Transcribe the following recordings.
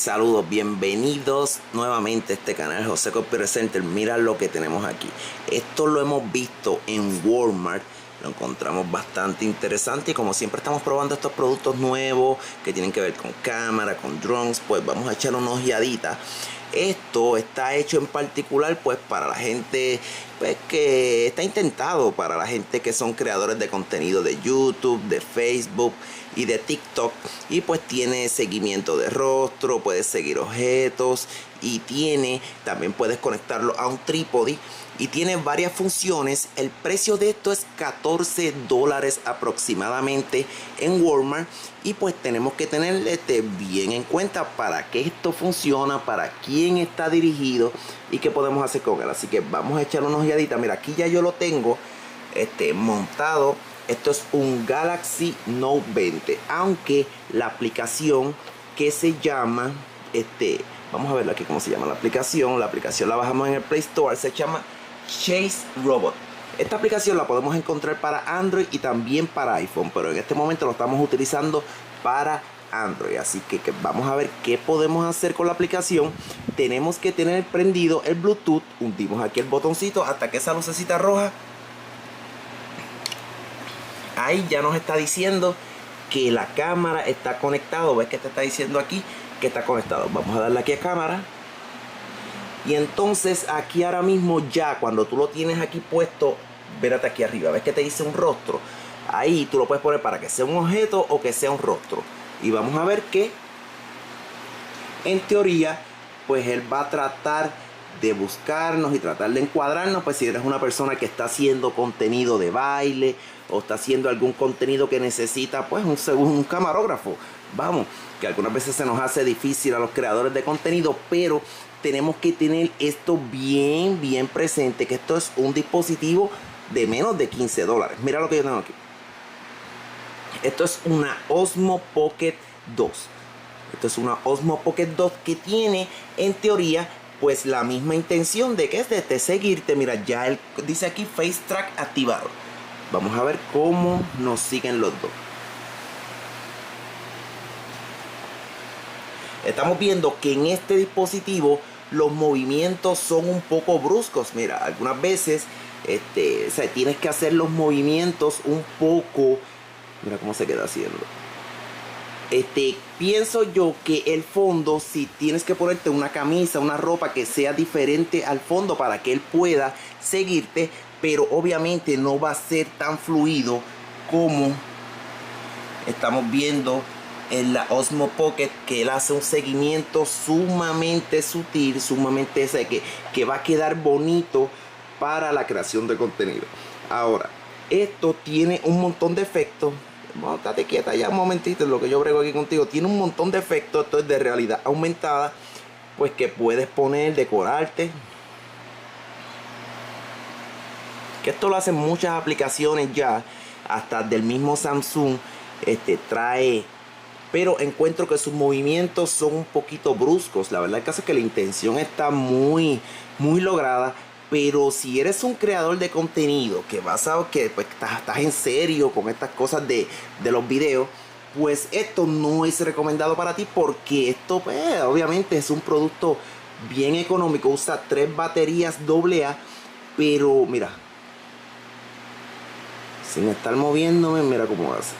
saludos, bienvenidos nuevamente a este canal José Computer Center. Mira lo que tenemos aquí. Esto lo hemos visto en Walmart, lo encontramos bastante interesante y como siempre estamos probando estos productos nuevos que tienen que ver con cámara, con drones, pues vamos a echar una ojeadita. Esto está hecho en particular pues para la gente pues, que está intentado, para la gente que son creadores de contenido de YouTube, de Facebook y de TikTok, y pues tiene seguimiento de rostro, puedes seguir objetos y también puedes conectarlo a un trípode y tiene varias funciones. El precio de esto es $14 aproximadamente en Walmart, y pues tenemos que tener bien en cuenta para qué esto funciona, para quién está dirigido y qué podemos hacer con él. Así que vamos a echar una ojeadita. Mira, aquí ya yo lo tengo montado. Esto es un Galaxy Note 20, aunque la aplicación que se llama vamos a ver aquí cómo se llama la aplicación la bajamos en el Play Store, se llama Chase Robot. Esta aplicación la podemos encontrar para Android y también para iPhone, pero en este momento lo estamos utilizando para Android, así que vamos a ver qué podemos hacer con la aplicación. Tenemos que tener prendido el Bluetooth, hundimos aquí el botoncito hasta que esa lucecita roja, ahí ya nos está diciendo que la cámara está conectado. ¿Ves que te está diciendo aquí que está conectado? Vamos a darle aquí a cámara. Y entonces aquí ahora mismo ya cuando tú lo tienes aquí puesto, vérate aquí arriba, ves que te dice un rostro. Ahí tú lo puedes poner para que sea un objeto o que sea un rostro. Y vamos a ver que en teoría pues él va a tratar de buscarnos y tratar de encuadrarnos, pues si eres una persona que está haciendo contenido de baile o está haciendo algún contenido que necesita pues un camarógrafo. Vamos, que algunas veces se nos hace difícil a los creadores de contenido, pero tenemos que tener esto bien presente, que esto es un dispositivo de menos de $15. Mira lo que yo tengo aquí. Esto es una Osmo Pocket 2. Esto es una Osmo Pocket 2 que tiene en teoría pues la misma intención de que es de seguirte. Mira, ya él dice aquí Face Track activado. Vamos a ver cómo nos siguen los dos. Estamos viendo que en este dispositivo los movimientos son un poco bruscos. Mira, algunas veces o sea, tienes que hacer los movimientos un poco. Mira cómo se queda haciendo. Pienso yo que el fondo, si tienes que ponerte una camisa, una ropa que sea diferente al fondo para que él pueda seguirte, pero obviamente no va a ser tan fluido como estamos viendo en la Osmo Pocket, que él hace un seguimiento sumamente sutil, sumamente que va a quedar bonito para la creación de contenido. Ahora, esto tiene un montón de efectos. Bueno, estate quieta ya un momentito en lo que yo brego aquí contigo. Tiene un montón de efectos. Esto es de realidad aumentada, pues que puedes poner, decorarte. Que esto lo hacen muchas aplicaciones ya, hasta del mismo Samsung trae. Pero encuentro que sus movimientos son un poquito bruscos. La verdad el caso es que la intención está muy lograda. Pero si eres un creador de contenido que pues, estás en serio con estas cosas de los videos, pues esto no es recomendado para ti, porque esto pues, obviamente es un producto bien económico. Usa 3 baterías AA, pero mira, sin estar moviéndome, mira cómo hace.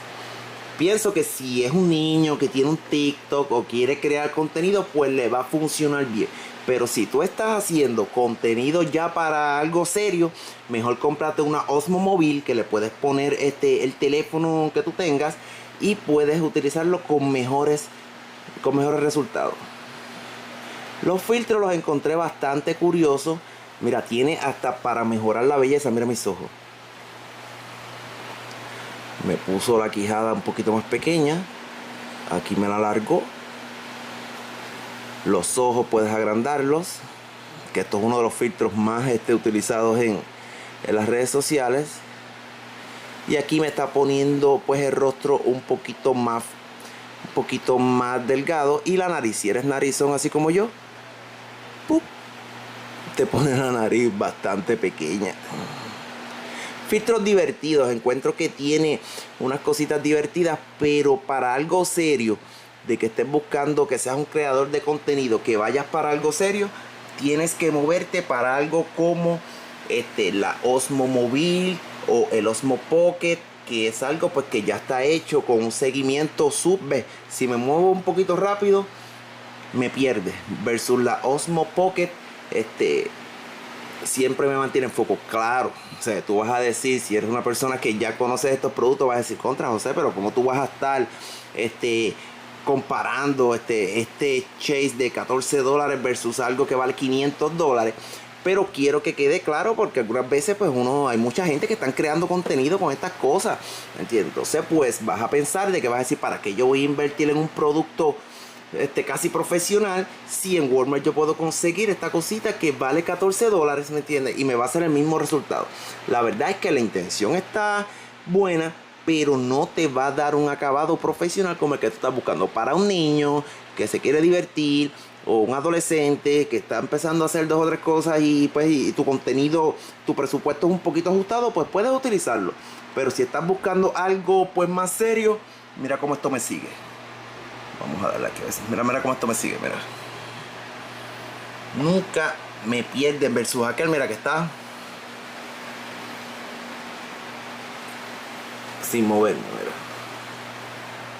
Pienso que si es un niño que tiene un TikTok o quiere crear contenido, pues le va a funcionar bien. Pero si tú estás haciendo contenido ya para algo serio, mejor cómprate una Osmo móvil que le puedes poner el teléfono que tú tengas y puedes utilizarlo con mejores resultados. Los filtros los encontré bastante curiosos. Mira, tiene hasta para mejorar la belleza. Mira mis ojos. Me puso la quijada un poquito más pequeña. Aquí me la alargó. Los ojos puedes agrandarlos, que esto es uno de los filtros más utilizados en las redes sociales. Y aquí me está poniendo pues el rostro un poquito más delgado, y la nariz, si eres narizón así como yo, ¡pup!, te pone la nariz bastante pequeña. Filtros divertidos, encuentro que tiene unas cositas divertidas, pero para algo serio de que estés buscando que seas un creador de contenido, que vayas para algo serio, tienes que moverte para algo como la Osmo Móvil o el Osmo Pocket, que es algo pues que ya está hecho con un seguimiento sub. Si me muevo un poquito rápido me pierde, versus la Osmo Pocket siempre me mantiene en foco. Claro, o sea, tú vas a decir, si eres una persona que ya conoces estos productos, vas a decir, contra José, pero ¿cómo tú vas a estar comparando este Chase de $14 versus algo que vale $500? Pero quiero que quede claro, porque algunas veces pues hay mucha gente que están creando contenido con estas cosas, ¿entiendes? Entonces pues vas a pensar de que vas a decir, ¿para qué yo voy a invertir en un producto casi profesional si en Walmart yo puedo conseguir esta cosita que vale $14, ¿me entiendes? Y me va a hacer el mismo resultado. La verdad es que la intención está buena, pero no te va a dar un acabado profesional como el que tú estás buscando para un niño que se quiere divertir, o un adolescente que está empezando a hacer 2 o 3 cosas y pues y tu contenido, tu presupuesto es un poquito ajustado, pues puedes utilizarlo. Pero si estás buscando algo pues más serio, mira cómo esto me sigue. Vamos a darle aquí a ver. Mira cómo esto me sigue, mira. Nunca me pierden versus aquel, mira que está sin moverme, mira.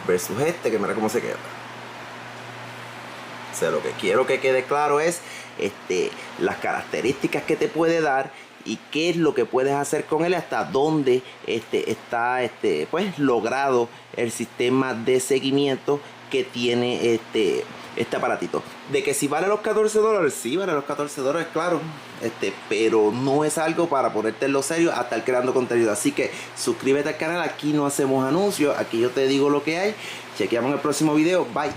Versus que mira cómo se queda. O sea, lo que quiero que quede claro es las características que te puede dar y qué es lo que puedes hacer con él, hasta dónde está pues logrado el sistema de seguimiento que tiene este aparatito. De que si vale los $14, sí vale los $14, claro, pero no es algo para ponerte en lo serio a estar creando contenido. Así que suscríbete al canal, aquí no hacemos anuncios, aquí yo te digo lo que hay. Chequeamos en el próximo video, bye.